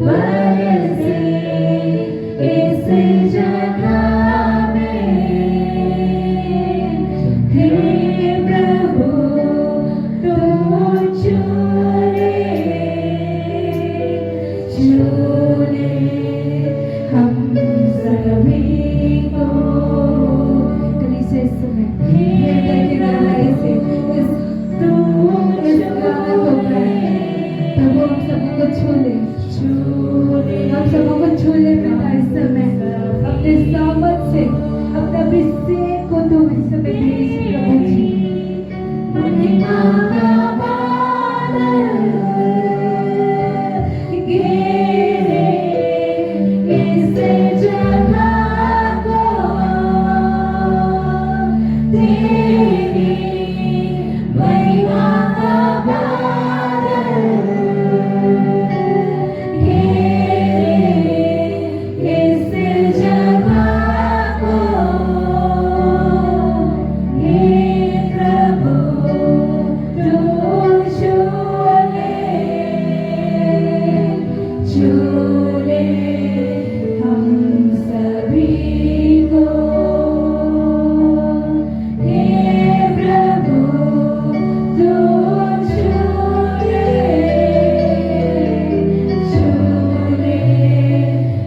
बरसे इस जगह में, हे प्रभु तू चूले हम सभी को। कलीसिया इस समय हृदय की गहराई से इस जगह को प्रभु हम सबको छू ले, हम सबको छू ले पिता इस समय अपने सामर्थ से, अपने अभिषेक को तू इस समय भेज प्रभु जी। महिमा का बादल घेरे इस जगह को, तेरी महिमा का बादल इस जगह को, हे प्रभु तू चूले हम सभी को, हे प्रभु तू चूले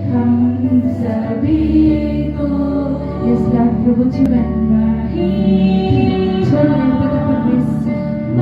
हम सभी को। इस लाख प्रभु जी छोड़ पता परमेश्वर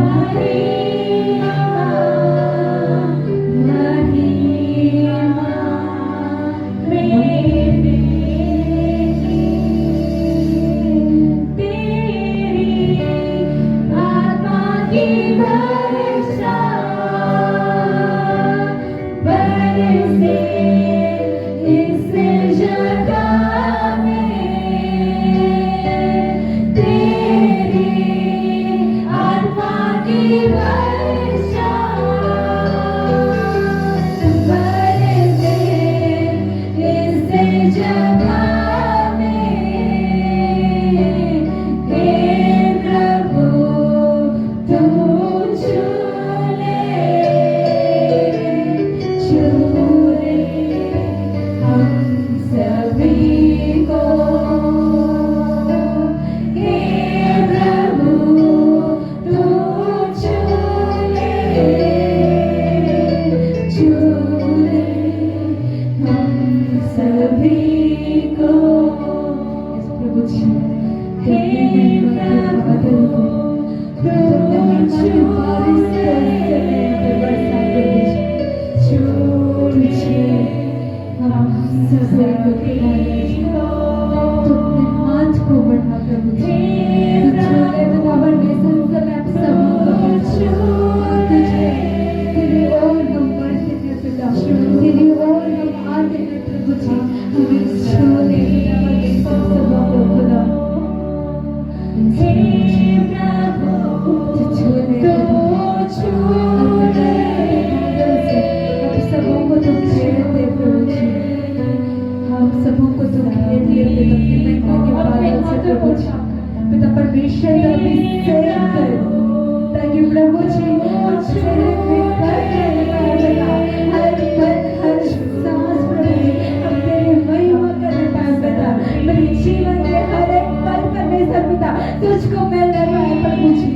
तुझको मिलने पाए प्रभु जी।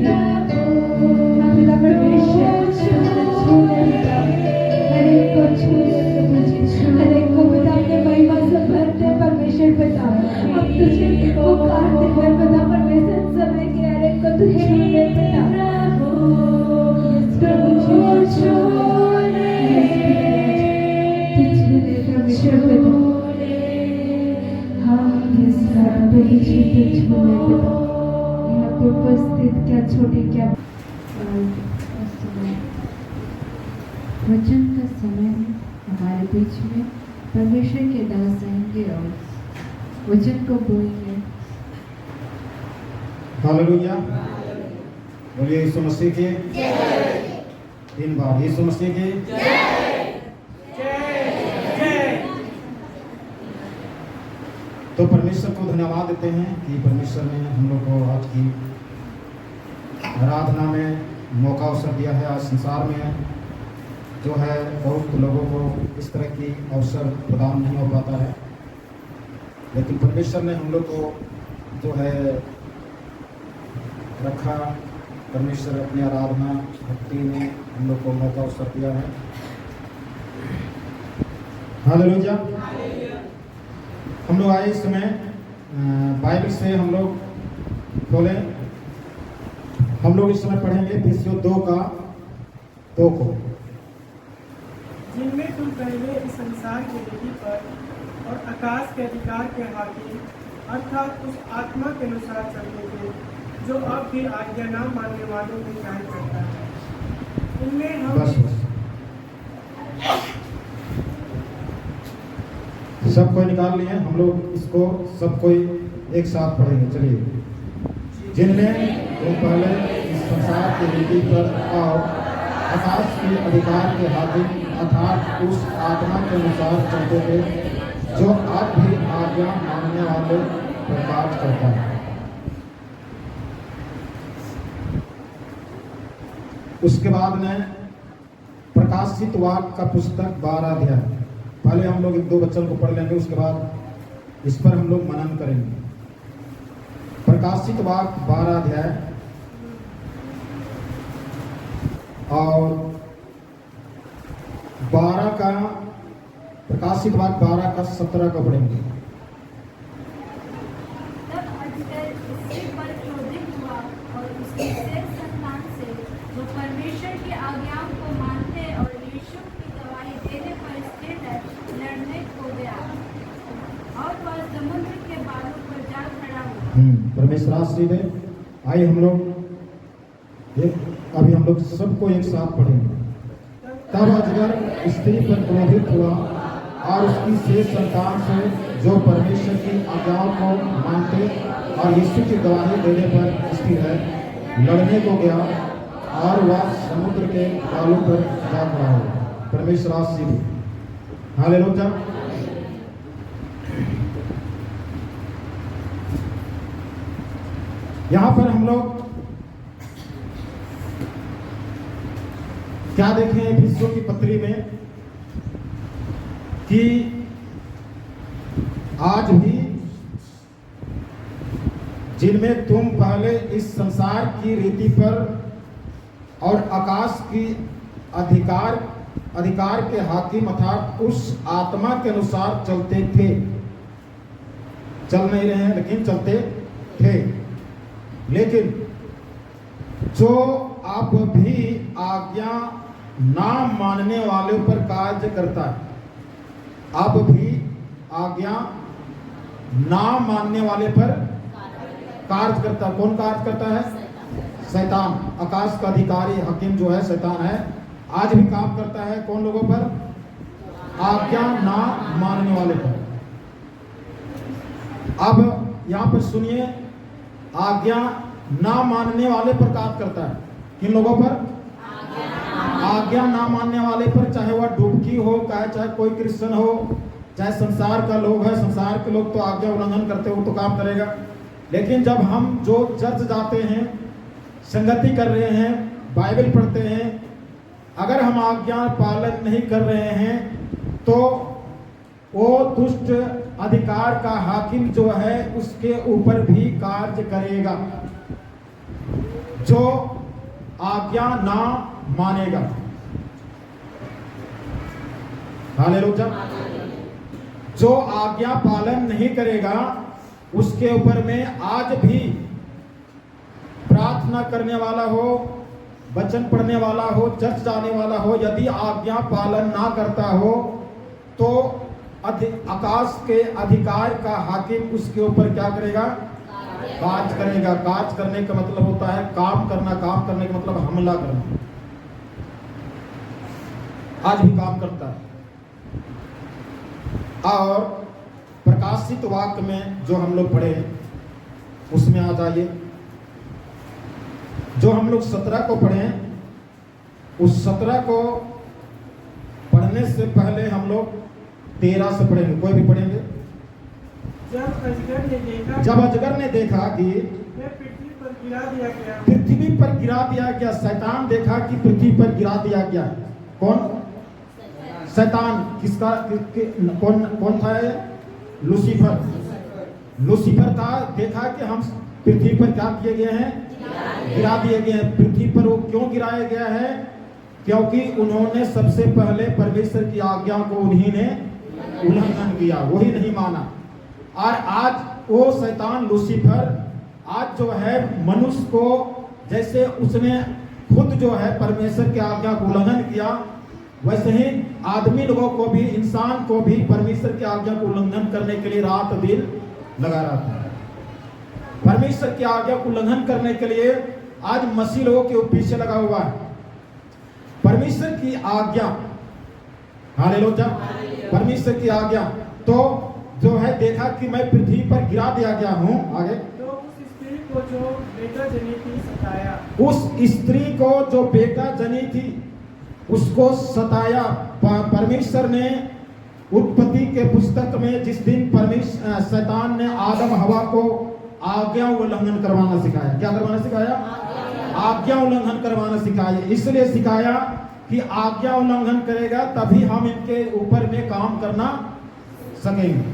पिता परमेश्वर हर एक को छूले प्रभु जी, हर एक को पिता के महिमा से भरते परमेश्वर पिता। हम तुझे पुकारते हुए पिता परमेश्वर समय के हर एक को तू छूले पिता प्रभु जी, छूले परमेश्वर पिता। हम इस प्रभु जी को छूले पिता। उपस्थित क्या छोटे क्या वचन का समय हमारे बीच में परमेश्वर के दास आएंगे और वचन को बोलेंगे। हालेलुया, बोलिए यीशु मसीह के दिन बाद यीशु मसीह के तो परमेश्वर को धन्यवाद देते हैं कि परमेश्वर ने हम लोग को आज की आराधना में मौका अवसर दिया है। आज संसार में जो है बहुत लोगों को इस तरह की अवसर प्रदान नहीं हो पाता है, लेकिन परमेश्वर ने हम लोग को जो है रखा। परमेश्वर अपनी आराधना भक्ति में हम लोग को मौका अवसर दिया है। हालेलुया। हम लोग आए इस समय बाइबल से हम लोग खोलें। हम लोग इस समय पढ़ेंगे इफिसियों 2 को। जिनमें तुम पहले इस संसार की रीति पर और आकाश के अधिकार के हाकिम अर्थात उस आत्मा के अनुसार चलते थे जो अब भी आज्ञा न मानने वालों को न्याय करता है। इनमें हम बस सब कोई निकाल लिए। हम लोग इसको सब कोई एक साथ पढ़ेंगे। चलिए। जिनमें तुम पहले इस संसार की रीति पर और आकाश के अधिकार के हाकिम अर्थात उस आत्मा के अनुसार चलते थे जो अब भी आज्ञा मानने वाले पर कार्य करता है। उसके बाद में प्रकाशित वाक्य का पुस्तक 12 अध्याय। पहले हम लोग 1-2 वचन को पढ़ लेंगे, उसके बाद इस पर हम लोग मनन करेंगे। प्रकाशित वाक्य 12 अध्याय और 12 का प्रकाशित वाक्य 12 का 17 का पढ़ेंगे। तब अजगर स्त्री पर क्रोधित हुआ और उसके शेष संतान से जो परमेश्वर की आज्ञाओं को मानते और यीशु की गवाही देने पर स्थिर है, लड़ने को गया और वह समुद्र के बालू पर जा खड़ा हुआ। परमेश्वर आशीष दे। आइए हम लोग अभी हम लोग सबको एक साथ पढ़ेंगे। तब अजगर स्त्री पर क्रोधित हुआ और उसकी शेष संतान से जो परमेश्वर की आज्ञाओं को मानते और यीशु की गवाही देने पर स्थिर है, लड़ने को गया और वह समुद्र के बालू पर जा खड़ा हुआ। परमेश्वर आशीष दे। हालेलुया। यहाँ पर हम लोग क्या देखें इफिसियों की पत्री में कि आज भी जिनमें तुम पहले इस संसार की रीति पर और आकाश की अधिकार के हाकिम अर्थात उस आत्मा के अनुसार चलते थे। चल नहीं रहे हैं लेकिन चलते थे। लेकिन जो अब भी आज्ञा ना मानने वाले पर कार्य करता है, अब भी आज्ञा ना मानने वाले पर कार्य करता है। कौन कार्य करता है? शैतान। आकाश का अधिकारी हकीम जो है शैतान है, आज भी काम करता है। कौन लोगों पर? आज्ञा ना मानने वाले पर। अब यहां पर सुनिए, आज्ञा ना मानने वाले पर कार्य करता है। किन लोगों पर? आज्ञा ना मानने वाले पर, चाहे वह डुबकी हो, चाहे कोई क्रिश्चियन हो, चाहे संसार का लोग है। संसार के लोग तो आज्ञा उल्लंघन करते हो तो काम करेगा, लेकिन जब हम जो चर्च जाते हैं, संगति कर रहे हैं, बाइबल पढ़ते हैं, अगर हम आज्ञा पालन नहीं कर रहे हैं तो वो दुष्ट अधिकार का हाकिम जो है उसके ऊपर भी कार्य करेगा, जो आज्ञा ना मानेगा। हालेलुया। जो आज्ञा पालन नहीं करेगा उसके ऊपर में आज भी प्रार्थना करने वाला हो, वचन पढ़ने वाला हो, चर्च जाने वाला हो, यदि आज्ञा पालन ना करता हो तो आकाश के अधिकार का हाकिम उसके ऊपर क्या करेगा? कार्य करेगा। कार्य करने का मतलब होता है काम करना। काम करने का मतलब हमला करना। आज भी काम करता है। और प्रकाशित वाक्य में जो हम लोग पढ़े उसमें आ जाइए। जो हम लोग 17 को पढ़े, उस 17 को पढ़ने से पहले हम लोग 13 से पढ़ेंगे। कोई भी पढ़ेंगे। जब अजगर ने देखा कि पृथ्वी पर गिरा दिया गया, पृथ्वी पर गिरा दिया गया। शैतान देखा कि पृथ्वी पर गिरा दिया गया। कौन? शैतान किसका कौन कौन था ये? लूसीफर। लूसीफर था। देखा कि हम पृथ्वी पर क्या किए गए हैं? गिरा दिए गए हैं। पृथ्वी पर वो क्यों गिराया गया है? क्योंकि उन्होंने सबसे पहले परमेश्वर की आज्ञा को उन्हीं ने उल्लंघन किया, वही नहीं माना। और आज वो शैतान लूसीफर आज जो है मनुष्य को, जैसे उसने खुद जो है परमेश्वर की आज्ञा को उल्लंघन किया, वैसे ही आदमी लोगों को भी, इंसान को भी परमेश्वर की आज्ञा को उल्लंघन करने के लिए रात दिन लगा रहता है। परमेश्वर की आज्ञा को उल्लंघन करने के लिए आज मसीह लोगों के पीछे लगा हुआ है। परमेश्वर की आज्ञा, हालेलुया, परमेश्वर की आज्ञा तो जो है देखा कि मैं पृथ्वी पर गिरा दिया गया हूं। आगे, तो उस स्त्री को जो बेटा जनी थी सताया। उस स्त्री को जो बेटा जनी थी उसको सताया। परमेश्वर ने उत्पत्ति के पुस्तक में जिस दिन परमेश्वर शैतान ने आदम हवा को आज्ञा उल्लंघन करवाना सिखाया, क्या करवाना सिखाया? आज्ञा उल्लंघन करवाना सिखाया। इसलिए सिखाया कि आज्ञा उल्लंघन करेगा तभी हम इनके ऊपर में काम करना सकेंगे।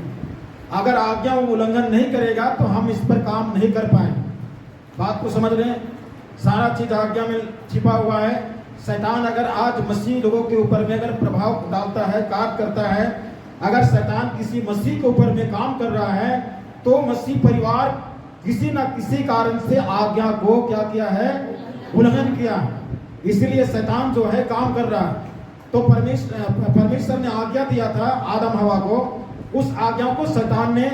अगर आज्ञा उल्लंघन नहीं करेगा तो हम इस पर काम नहीं कर पाएंगे। बात को समझ रहे हैं? सारा चीज आज्ञा में छिपा हुआ है। शैतान अगर आज मसीह लोगों के ऊपर में अगर प्रभाव डालता है, कार्य करता है, अगर शैतान किसी मसीह के ऊपर में काम कर रहा है तो मसीह परिवार किसी न किसी कारण से आज्ञा को क्या किया है? उल्लंघन किया। इसलिए शैतान जो है काम कर रहा है। तो परमेश्वर ने आज्ञा दिया था आदम हवा को, उस आज्ञा को शैतान ने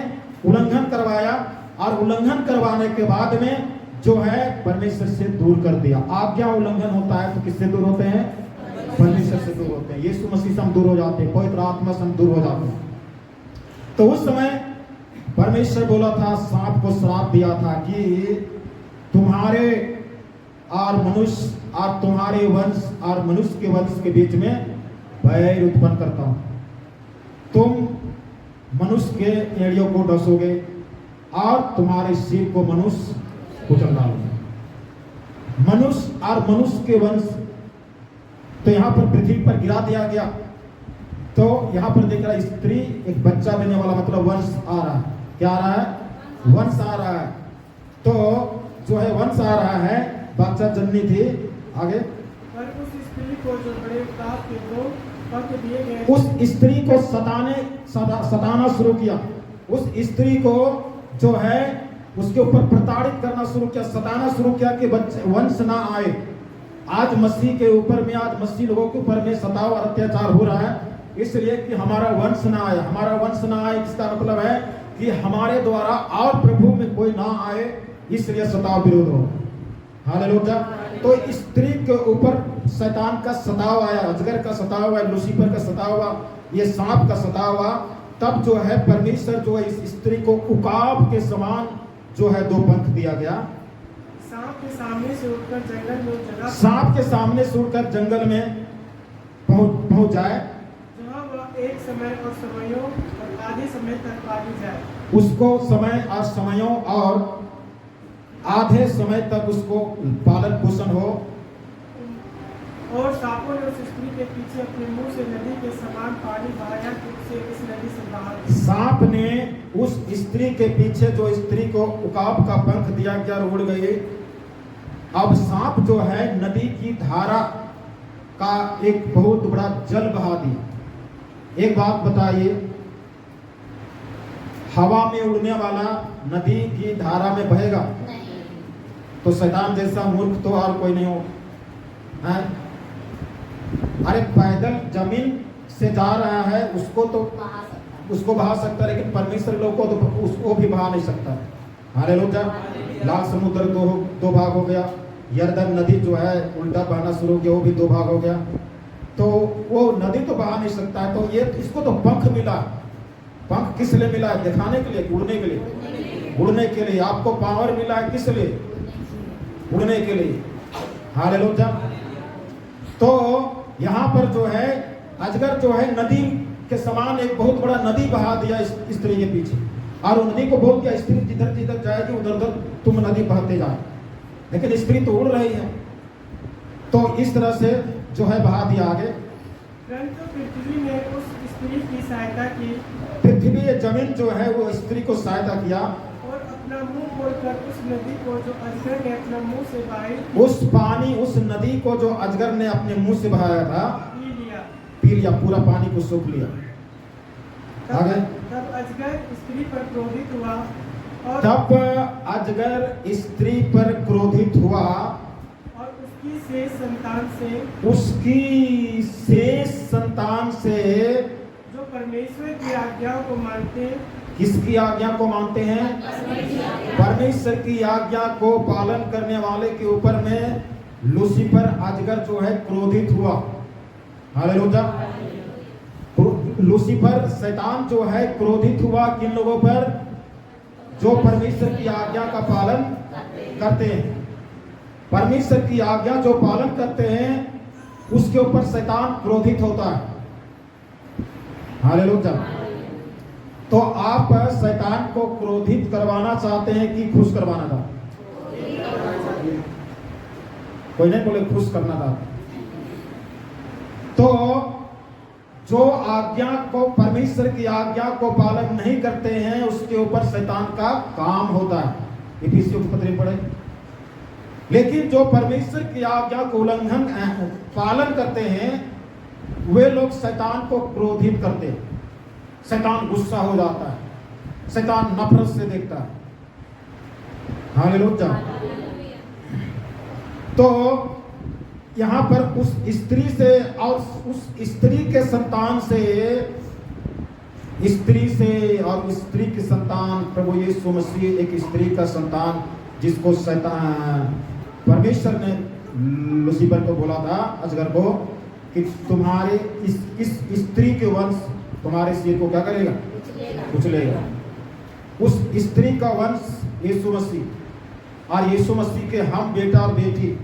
उल्लंघन करवाया और उल्लंघन करवाने के बाद में जो है परमेश्वर से दूर कर दिया। आज्ञा उल्लंघन होता है तो किससे दूर होते हैं? परमेश्वर से दूर होते हैं। यीशु मसीह से हम दूर हो जाते हैं, पवित्र आत्मा से हम दूर हो जाते हैं। तो उस समय परमेश्वर बोला था, सांप को श्राप दिया था कि तुम्हारे और मनुष्य और तुम्हारे वंश और मनुष्य के वंश के बीच में बैर उत्पन्न करता हूं। तुम मनुष्य के एड़ियों को डसोगे और तुम्हारे सिर को मनुष्य कुचल डालोगे। मनुष्य और मनुष्य के वंश तो यहाँ पर पृथ्वी पर गिरा दिया गया। तो यहाँ पर देख रहा है स्त्री, एक बच्चा देने वाला, मतलब वंश आ रहा है। क्या आ रहा है? वंश आ रहा है। तो जो है वंश आ रहा है, बच्चा जन्मी थी। आगे, पर उस स्त्री को जो बड़े पाप के दो पग दिए गए, उस स्त्री को सताना शुरू किया। उस स्त्री को जो है उसके ऊपर प्रताड़ित करना शुरू किया, सताना शुरू किया कि बच्चे वंश ना आए। आज मसीह के ऊपर में, आज मसीह लोगों के ऊपर में सताव और अत्याचार हो रहा है, इसलिए कि हमारा वंश ना आए। हमारा वंश ना आए इसका मतलब है कि हमारे द्वारा और प्रभु में कोई ना आए, इसलिए सताव विरोध हो। हालेलुया। तो स्त्री के ऊपर शैतान का सताव आया, अजगर का सताव आया, लूसीफर का सताव आया, ये सांप का सताव आया। तब जो है परमेश्वर जो है इस स्त्री को उकाब के समान जो है दो पंख दिया गया। सांप के सामने से उठकर जंगल में जगह, सांप के सामने से उठकर जंगल में पहुंच जाए, जहाँ वह एक समय और समयों और आधे समय तक पाली जाए। उसको समय और समयों और आधे समय तक उसको पालन पोषण हो। और सांपों ने उस स्त्री के पीछे अपने मुंह से नदी के समान पानी बहाया कि उसे इस नदी से बाहर किया। सांप ने उस स्त्री के पीछे जो स्त्री को उकाब का पंख दिया गया, उड़ गई। अब सांप जो है नदी की धारा का एक बहुत बड़ा जल बहा दिया। एक बात बताइए, हवा में उड़ने वाला नदी की धारा में बहेगा? तो शैतान जैसा मूर्ख तो और कोई नहीं हो है? अरे पैदल जमीन से जा रहा है उसको तो उसको बहा सकता है, लेकिन परमेश्वर लोग को तो उसको भी बहा नहीं सकता। हालेलुया। लाल समुद्र दो भाग हो गया, यरदन नदी जो है उल्टा बहना शुरू हो गया, वो भी दो भाग हो गया। तो वो नदी तो बहा नहीं सकता है। तो ये इसको तो पंख मिला। पंख किस लिए मिला है? दिखाने के लिए, उड़ने के लिए। उड़ने के लिए आपको पावर मिला है, किस लिए? उड़ने के लिए। हालेलुया। तो यहाँ पर जो है अजगर जो है नदी के समान एक बहुत बड़ा नदी बहा दिया इस स्त्री के पीछे, और नदी को बोल दिया स्त्री जिधर जिधर जाएगी उधर उधर तुम नदी बहते जाओ। लेकिन स्त्री तो उड़ रही है, तो इस तरह से जो है बहा दिया आगे। परंतु पृथ्वी ने उस स्त्री की सहायता की पृथ्वी ये जमीन जो है वो स्त्री को सहायता किया, और अपना मुंह खोलकर उस नदी को जो अजगर ने अपना मुंह से बहाई उस पानी उस नदी को जो अजगर ने अपने मुंह से बहाया था पी लिया। पूरा पानी को सूख लिया। आगे तब अजगर स्त्री पर क्रोधित हुआ और तब अजगर स्त्री पर क्रोधित हुआ और उसकी शेष संतान से उसकी शेष संतान से जो परमेश्वर की आज्ञाओं को मानते किसकी आज्ञा को मानते हैं? परमेश्वर की आज्ञा को पालन करने वाले के ऊपर में लूसीफर अजगर जो है क्रोधित हुआ। हालेलुया। लूसीफर शैतान जो है क्रोधित हुआ किन लोगों पर? जो परमेश्वर की आज्ञा का पालन करते हैं। परमेश्वर की आज्ञा जो पालन करते हैं उसके ऊपर शैतान क्रोधित होता है। हालेलुया। तो आप शैतान को क्रोधित करवाना चाहते हैं कि खुश करवाना था? कोई नहीं बोले खुश करना था। तो जो आज्ञा को परमेश्वर की आज्ञा को पालन नहीं करते हैं उसके ऊपर शैतान का काम होता है। इफिसियों की पत्री पढ़े। लेकिन जो परमेश्वर की आज्ञा को उल्लंघन पालन करते हैं वे लोग शैतान को क्रोधित करते हैं। शैतान गुस्सा हो जाता है, शैतान नफरत से देखता है। हालेलुया। तो यहाँ पर उस स्त्री से और उस स्त्री के संतान से और स्त्री की संतान प्रभु यीशु मसीह एक स्त्री का संतान जिसको शैतान परमेश्वर ने लूसीफर को बोला था अजगर को कि तुम्हारे इस स्त्री के वंश तुम्हारे सिर को क्या करेगा? कुचलेगा। उस स्त्री का वंश यीशु मसीह और यीशु मसीह के हम बेटा और बेटी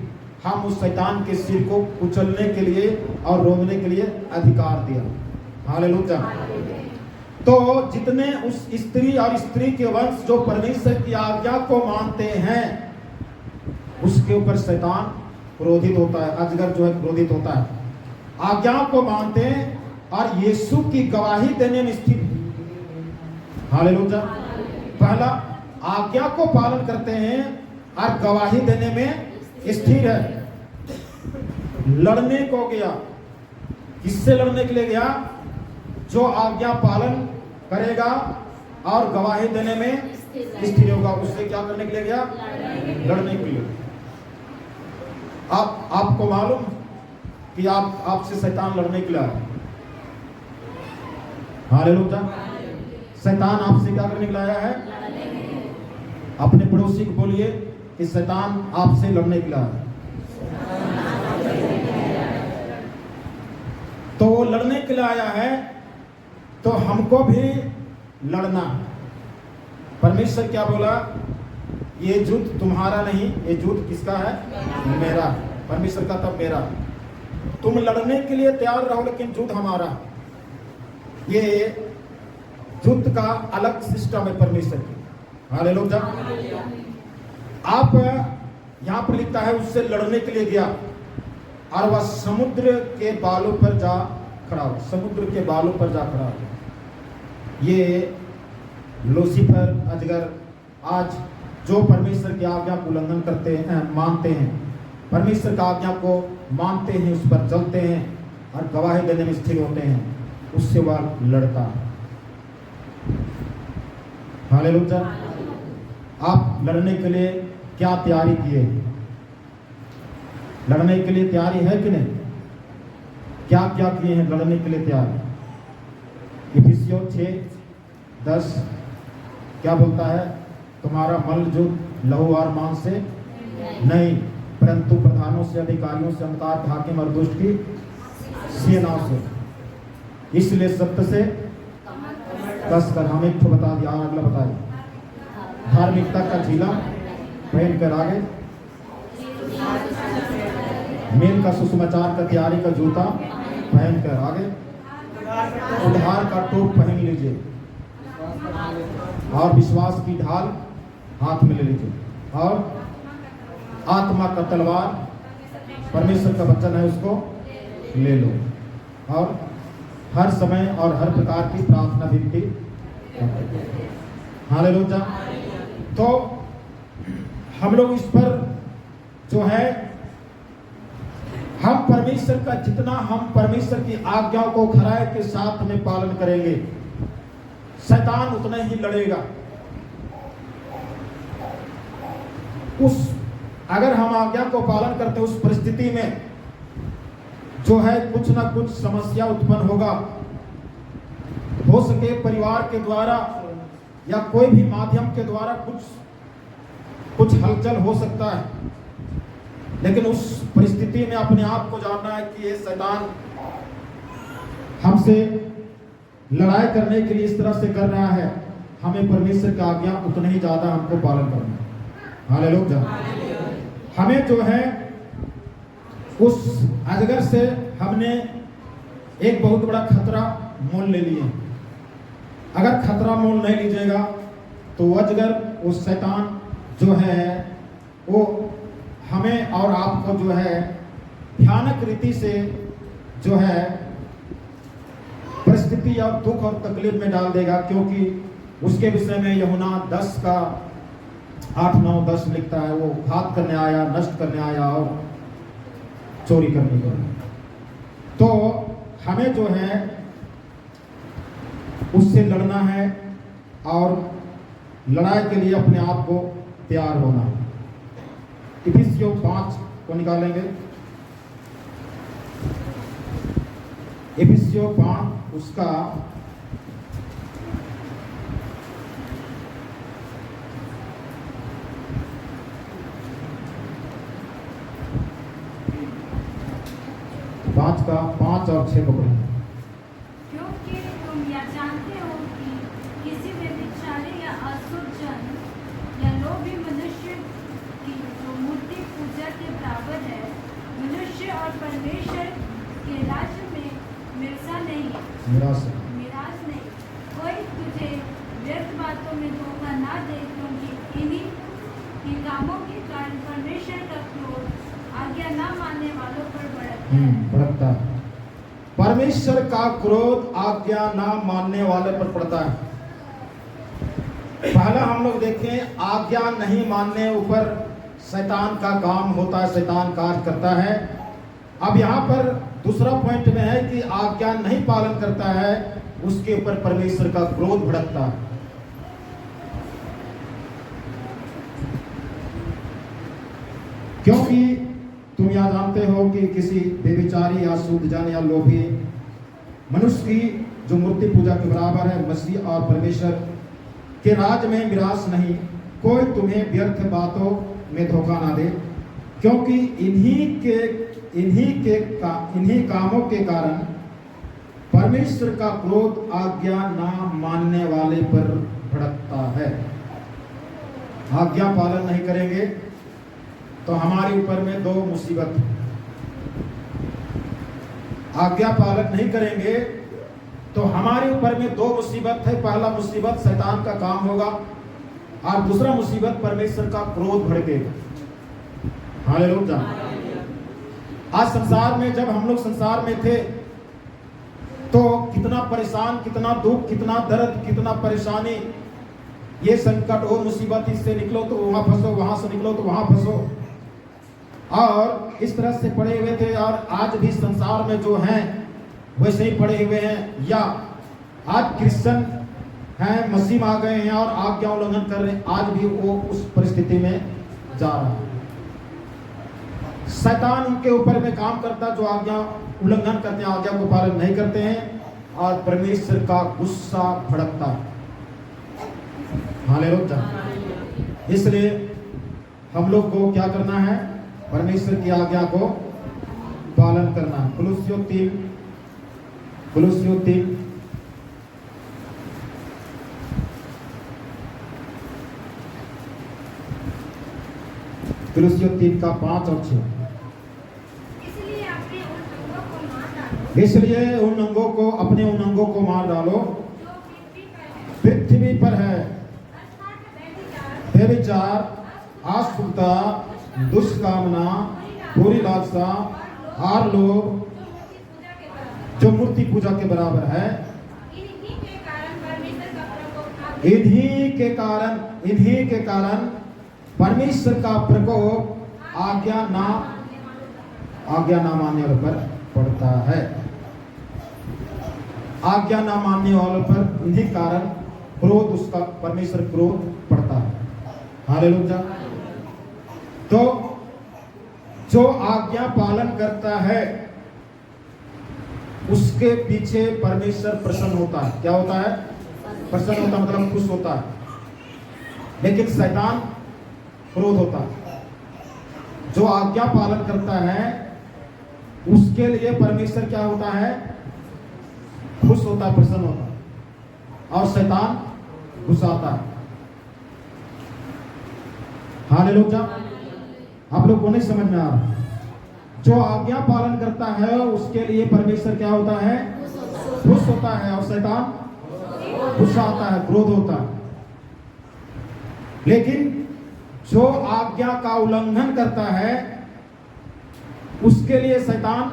हम उस शैतान के सिर को कुचलने के लिए और रोकने के लिए अधिकार दिया। हालेलुया। तो जितने उस स्त्री और स्त्री के वंश जो परमेश्वर की आज्ञा को मानते हैं उसके ऊपर शैतान क्रोधित होता है। अजगर जो है क्रोधित होता है। आज्ञा को मानते हैं और यीशु की गवाही देने में स्थिर। हालेलुया। पहला आज्ञा को पालन करते हैं और गवाही देने में स्थिर है। लड़ने को गया। किससे लड़ने के लिए गया? जो आज्ञा पालन करेगा और गवाही देने में स्थिर होगा उससे क्या करने के लिए गया? लड़ने के लिए। आपको मालूम कि आपसे शैतान लड़ने के लिए आया। हालेलुया। शैतान आपसे क्या करने के लिए आया है? अपने पड़ोसी को बोलिए कि शैतान आपसे लड़ने के लिए आया। तो वो लड़ने के लिए आया है तो हमको भी लड़ना। परमेश्वर क्या बोला? ये युद्ध तुम्हारा नहीं, ये युद्ध किसका है? मेरा। परमेश्वर का तब मेरा। तुम लड़ने के लिए तैयार रहो लेकिन युद्ध हमारा। ये युद्ध का अलग सिस्टम है परमेश्वर की। हालेलुया। आप यहाँ पर लिखता है उससे लड़ने के लिए गया और वह समुद्र के बालों पर जा खड़ा हो। समुद्र के बालों पर जा खड़ा हो। ये लूसीफर अजगर आज जो परमेश्वर की आज्ञा को उल्लंघन करते हैं मानते हैं, परमेश्वर की आज्ञा को मानते हैं, उस पर चलते हैं और गवाही देने में स्थिर होते हैं, उससे वह लड़ता है। हालेलुया। आप लड़ने के लिए क्या तैयारी किए? लड़ने के लिए तैयारी है कि नहीं? क्या क्या किए हैं लड़ने के लिए तैयारी? इफिसियों 6:10 क्या बोलता है? तुम्हारा मल युद्ध लहू और मांस से नहीं परंतु प्रधानों से, अधिकारियों से, अंधकार, हाकिम और दुष्ट की सेनाओं से। इसलिए सत्य से कस कर। हम एक तो बता दिया, अगला बताइए। धार्मिकता का झीला पहन कर आगे, मेल का सुसमाचार का तैयारी का जूता पहन कर आगे, उद्धार का टोप पहन लीजिए और विश्वास की ढाल हाथ में ले लीजिए और आत्मा का तलवार परमेश्वर का वचन है उसको ले लो। और हर समय और हर प्रकार की प्रार्थना विनती। हालेलुया। तो हम लोग इस पर जो है हम परमेश्वर का जितना हम परमेश्वर की आज्ञाओं को खराई के साथ में पालन करेंगे, शैतान उतना ही लड़ेगा। अगर हम आज्ञा को पालन करते उस परिस्थिति में जो है कुछ ना कुछ समस्या उत्पन्न होगा। हो सके परिवार के द्वारा या कोई भी माध्यम के द्वारा कुछ हलचल हो सकता है, लेकिन उस परिस्थिति में अपने आप को जानना है कि ये शैतान हमसे लड़ाई करने के लिए इस तरह से कर रहा है, हमें परमेश्वर की आज्ञा उतना ही ज्यादा हमको पालन करना है। हालेलुया। हमें जो है उस अजगर से हमने एक बहुत बड़ा खतरा मोल ले लिया। अगर खतरा मोल नहीं लीजिएगा तो अजगर, उस शैतान जो है वो हमें और आपको जो है भयानक रीति से जो है परिस्थिति और दुख और तकलीफ में डाल देगा, क्योंकि उसके विषय में यूहन्ना 10 का 8, 9, 10 लिखता है, वो घात करने आया, नष्ट करने आया और चोरी करने को। तो हमें जो है उससे लड़ना है और लड़ाई के लिए अपने आप को तैयार होना है। इफिसियों 5 को निकालेंगे। इफिसियों 5 उसका 5 और 6 को पढ़ें। क्योंकि तुम यह जानते हो कि किसी व्यभिचारी या अशुद्ध जन या लोभी मनुष्य की जो मूर्ति पूजा के बराबर है, मनुष्य और परमेश्वर के राज्य में मिरास नहीं। कोई तुझे व्यर्थ बातों में धोखा ना दे, क्योंकि इन्हीं कामों के कारण परमेश्वर का क्रोध आज्ञा ना मानने वालों पर भड़कता है। परमेश्वर का क्रोध आज्ञा ना मानने वाले पर पड़ता है। पहला हम लोग देखें, आज्ञा नहीं मानने ऊपर शैतान का काम होता है, शैतान कार्य करता है। अब यहाँ पर दूसरा पॉइंट में है कि आज्ञा नहीं पालन करता है, उसके ऊपर परमेश्वर का क्रोध भड़कता है। क्योंकि तुम यह जानते हो कि किसी बेविचारी या शुद्ध जन या लोभी मनुष्य की जो मूर्ति पूजा के बराबर है, मसीह और परमेश्वर के राज में मिरास नहीं। कोई तुम्हें व्यर्थ बातों में धोखा ना दे, क्योंकि इन्हीं कामों के कारण परमेश्वर का क्रोध आज्ञा ना मानने वाले पर भड़कता है। आज्ञा पालन नहीं करेंगे तो हमारे ऊपर में 2 मुसीबत। आज्ञा पालन नहीं करेंगे तो हमारे ऊपर में 2 मुसीबत है। पहला मुसीबत शैतान का काम होगा और दूसरा मुसीबत परमेश्वर का क्रोध भड़केगा। हालेलुया। आज संसार में, जब हम लोग संसार में थे तो कितना परेशान, कितना दुख, कितना दर्द, कितना परेशानी, ये संकट और मुसीबत, इससे निकलो तो वहां फंसो, वहां से निकलो तो वहां फंसो, और इस तरह से पड़े हुए थे। और आज भी संसार में जो हैं वैसे ही पड़े हुए हैं, या आज क्रिश्चियन हैं, मसीह आ गए हैं और आज्ञा उल्लंघन कर रहे हैं, आज भी वो उस परिस्थिति में जा रहा है। शैतान उनके ऊपर में काम करता, जो आज्ञा उल्लंघन करते हैं, आज्ञा को पालन नहीं करते हैं, और परमेश्वर का गुस्सा भड़कता है। हालेलुया। इसलिए हम लोग को क्या करना है? परमेश्वर की आज्ञा को पालन करना है। कुलुस्सियों 3 का 5 और 6। इसलिए उन अंगों को अपने उन अंगों को मार डालो पृथ्वी पर है, व्यभिचार, अशुद्धता, दुष्कामना, बुरी लालसा, आर लोभ, जो मूर्ति पूजा के बराबर है। इन्हीं के कारण परमेश्वर का प्रकोप इन्हीं के कारण परमेश्वर का प्रकोप आज्ञा ना मानने वालों पर पड़ता है। आज्ञा ना मानने वालों पर इन्हीं कारण क्रोध, उसका परमेश्वर क्रोध पड़ता है। हालेलुया। तो जो आज्ञा पालन करता है उसके पीछे परमेश्वर प्रसन्न होता है। क्या होता है? प्रसन्न होता मतलब खुश होता है। लेकिन शैतान क्रोध होता है। जो आज्ञा पालन करता है उसके लिए परमेश्वर क्या होता है? खुश होता है, प्रसन्न होता है, और शैतान गुस्साता है। हालेलुया। आप लोग को नहीं समझ में आ रहा? जो आज्ञा पालन करता है उसके लिए परमेश्वर क्या होता है? खुश होता है, और शैतान गुस्सा आता है, क्रोध होता है। लेकिन जो आज्ञा का उल्लंघन करता है उसके लिए शैतान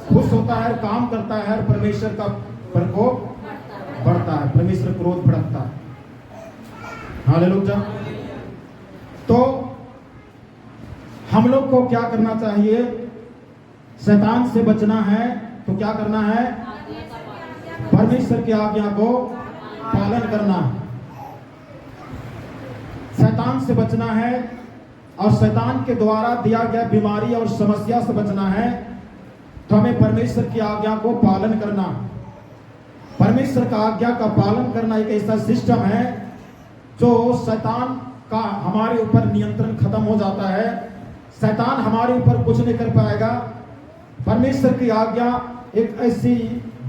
खुश होता है, काम करता है, और परमेश्वर का प्रकोप बढ़ता है, परमेश्वर क्रोध भड़कता है। हालेलुया। तो हम लोग को क्या करना चाहिए? शैतान से बचना है तो क्या करना है? परमेश्वर की आज्ञा को पालन करना है। शैतान से बचना है और शैतान के द्वारा दिया गया बीमारी और समस्या से बचना है तो हमें परमेश्वर की आज्ञा को पालन करना। परमेश्वर का आज्ञा का पालन करना एक ऐसा सिस्टम है जो शैतान का हमारे ऊपर नियंत्रण खत्म हो जाता है। शैतान हमारे ऊपर कुछ नहीं कर पाएगा। परमेश्वर की आज्ञा एक ऐसी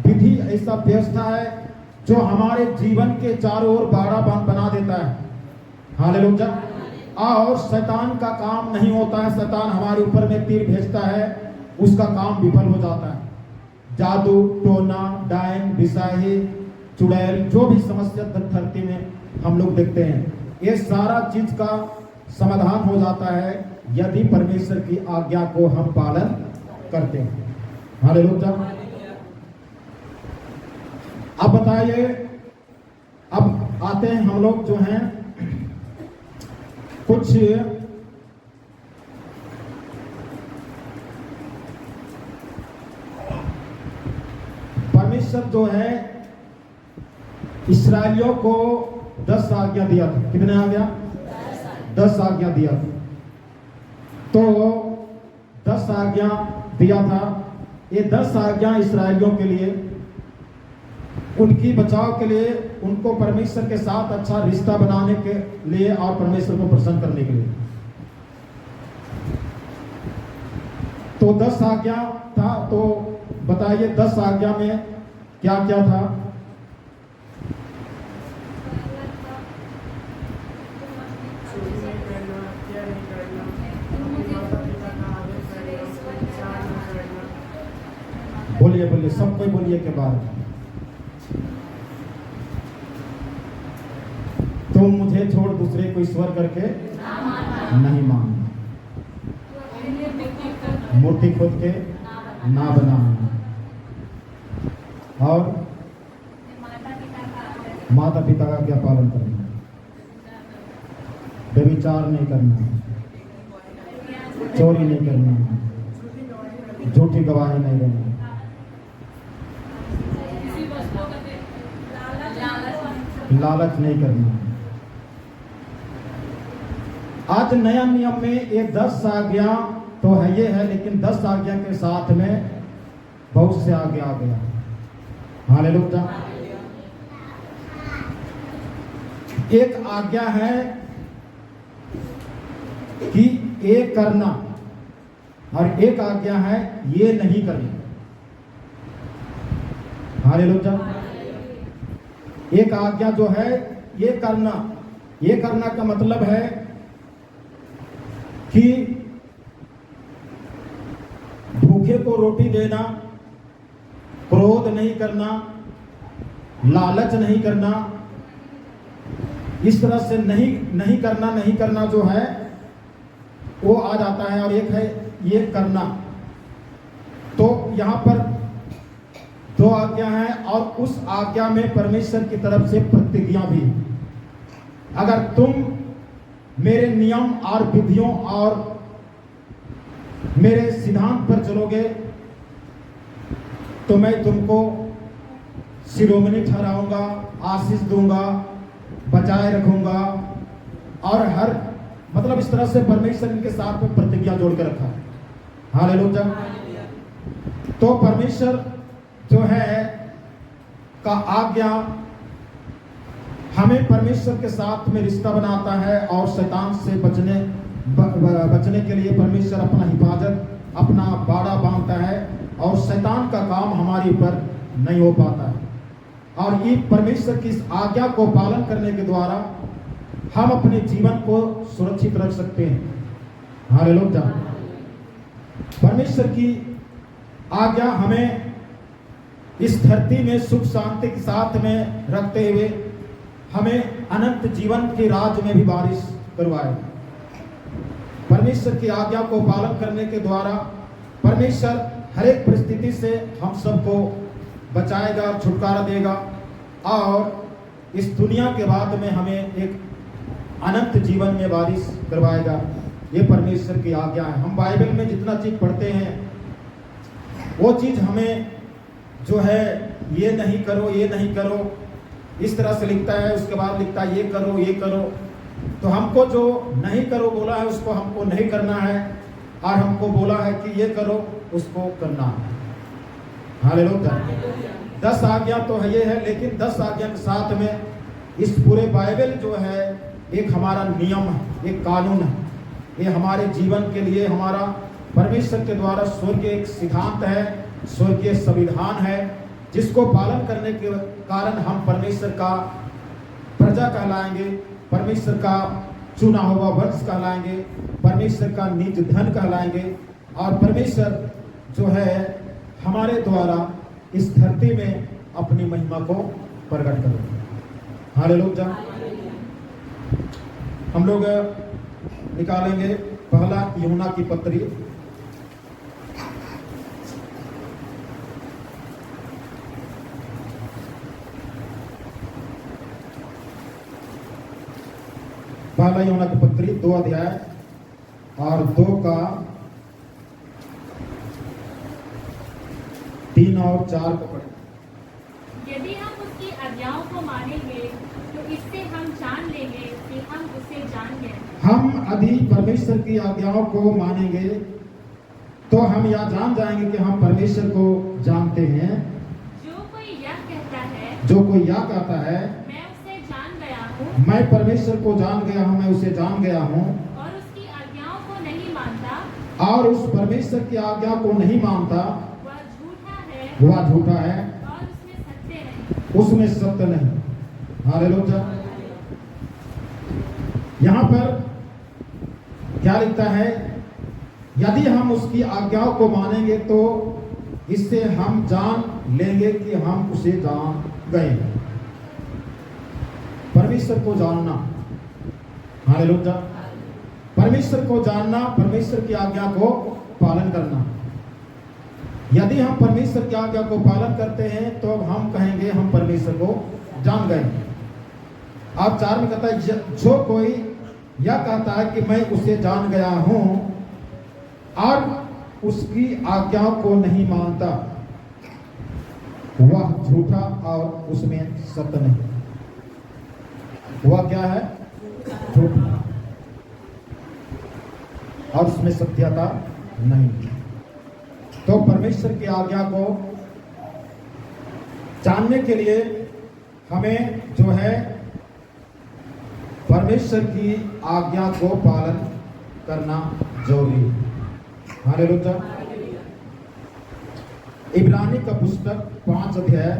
विधि, ऐसा व्यवस्था है जो हमारे जीवन के चारों ओर बाड़ा बना देता है। हालेलुया। और शैतान का काम नहीं होता है। शैतान हमारे ऊपर में तीर भेजता है, उसका काम विफल हो जाता है। जादू टोना डायन बिसाही चुड़ैल जो भी समस्या धरती में हम लोग देखते हैं, ये सारा चीज का समाधान हो जाता है यदि परमेश्वर की आज्ञा को हम पालन करते हैं। हालेलुया। अब बताइए, अब आते हैं हम लोग जो हैं कुछ परमेश्वर जो है इस्राएलियों को 10 आज्ञा दिया था। कितने आज्ञा? 10 आज्ञा दिया था। तो 10 आज्ञा दिया था। ये 10 आज्ञा इस्राएलियों के लिए, उनकी बचाव के लिए, उनको परमेश्वर के साथ अच्छा रिश्ता बनाने के लिए और परमेश्वर को प्रसन्न करने के लिए। तो 10 आज्ञा था। तो बताइए 10 आज्ञा में क्या क्या था? बोलिए बोलिए, सब कोई बोलिए के बाद। तुम मुझे छोड़ दूसरे को ईश्वर करके नहीं मानना, मूर्ति खोद के ना बनाना, और माता पिता का क्या पालन करना, व्यभिचार नहीं करना, चोरी नहीं करना, झूठी गवाही नहीं देना, लालच नहीं करना। आज नया नियम में ये 10 आज्ञा तो है, ये है, लेकिन 10 आज्ञा के साथ में बहुत से आगे आ गया। हालेलुया। एक आज्ञा है कि ये करना, और एक आज्ञा है ये नहीं करना। हालेलुया। एक आज्ञा जो है ये करना, ये करना का मतलब है कि भूखे को रोटी देना, क्रोध नहीं करना, लालच नहीं करना, इस तरह से नहीं करना जो है वो आ जाता है। और एक है ये करना। तो यहाँ पर 2 आज्ञा हैं और उस आज्ञा में परमेश्वर की तरफ से प्रतिज्ञा भी। अगर तुम मेरे नियम और विधियों और मेरे सिद्धांत पर चलोगे तो मैं तुमको शिरोमणि ठहराऊंगा, आशीष दूंगा, बचाए रखूंगा। और हर मतलब इस तरह से परमेश्वर इनके साथ में प्रतिज्ञा जोड़ के रखा है। हालेलुया। तो परमेश्वर जो है का आज्ञा हमें परमेश्वर के साथ में रिश्ता बनाता है और शैतान से बचने के लिए परमेश्वर अपना हिफाजत, अपना बाड़ा बांधता है और शैतान का काम हमारे ऊपर नहीं हो पाता है। और ये परमेश्वर की इस आज्ञा को पालन करने के द्वारा हम अपने जीवन को सुरक्षित रख सकते हैं। हालेलुया। परमेश्वर की आज्ञा हमें इस धरती में सुख शांति के साथ में रखते हुए हमें अनंत जीवन के राज में भी वारिस करवाए। परमेश्वर की आज्ञा को पालन करने के द्वारा परमेश्वर हर एक परिस्थिति से हम सबको बचाएगा, छुटकारा देगा और इस दुनिया के बाद में हमें एक अनंत जीवन में वारिस करवाएगा। ये परमेश्वर की आज्ञा है। हम बाइबल में जितना चीज पढ़ते हैं वो चीज हमें जो है ये नहीं करो, ये नहीं करो, इस तरह से लिखता है। उसके बाद लिखता है ये करो, ये करो। तो हमको जो नहीं करो बोला है उसको हमको नहीं करना है और हमको बोला है कि ये करो, उसको करना है। हालेलुया। 10 आज्ञा तो है ये है, लेकिन 10 आज्ञा के साथ में इस पूरे बाइबल जो है एक हमारा नियम है, एक कानून है। ये हमारे जीवन के लिए हमारा परमेश्वर के द्वारा स्वर्गीय एक सिद्धांत है, स्वर्गीय संविधान है, जिसको पालन करने के कारण हम परमेश्वर का प्रजा कहलाएंगे, परमेश्वर का चुना हुआ वंश कहलाएंगे, परमेश्वर का निज धन कहलाएंगे और परमेश्वर जो है हमारे द्वारा इस धरती में अपनी महिमा को प्रकट करेंगे। हालेलुया। हम लोग निकालेंगे पहला यूहन्ना की पत्री, पहला यूहन्ना की पत्री 2 अध्याय और 2 का 3 और 4 को पढ़ें। यदि हम उसकी आज्ञाओं को मानेंगे तो इससे हम जान लेंगे कि हम उसे जान गए। हम यदि परमेश्वर की आज्ञाओं को मानेंगे तो हम यह जान जाएंगे कि हम परमेश्वर को जानते हैं। जो कोई यह कहता है, जो कोई यह कहता है मैं उसे जान गया हूँ, मैं परमेश्वर को जान गया हूँ, मैं उसे जान गया हूँ, और उसकी आज्ञाओं को नहीं मानता, और उस परमेश्वर की आज्ञा को नहीं मानता, वह झूठा है वह झूठा है, और उसमें सत्य नहीं। उसमें सत्य नहीं। हालेलुया। यहाँ पर क्या लिखता है? यदि हम उसकी आज्ञाओं को मानेंगे तो इससे हम जान लेंगे कि हम उसे जान गए। परमेश्वर को जानना, हालेलुया। परमेश्वर को जानना, परमेश्वर की आज्ञा को पालन करना। यदि हम परमेश्वर की आज्ञा को पालन करते हैं तो हम कहेंगे हम परमेश्वर को जान गए। आप 4 में कहता है जो कोई यह कहता है कि मैं उसे जान गया हूं और उसकी आज्ञाओं को नहीं मानता, वह झूठा और उसमें सत्य नहीं। वह क्या है? झूठा और उसमें सत्यता नहीं। तो परमेश्वर की आज्ञा को जानने के लिए हमें जो है परमेश्वर की आज्ञा को पालन करना जरूरी है। हालेलुया। इब्रानी का पुस्तक 5 अध्याय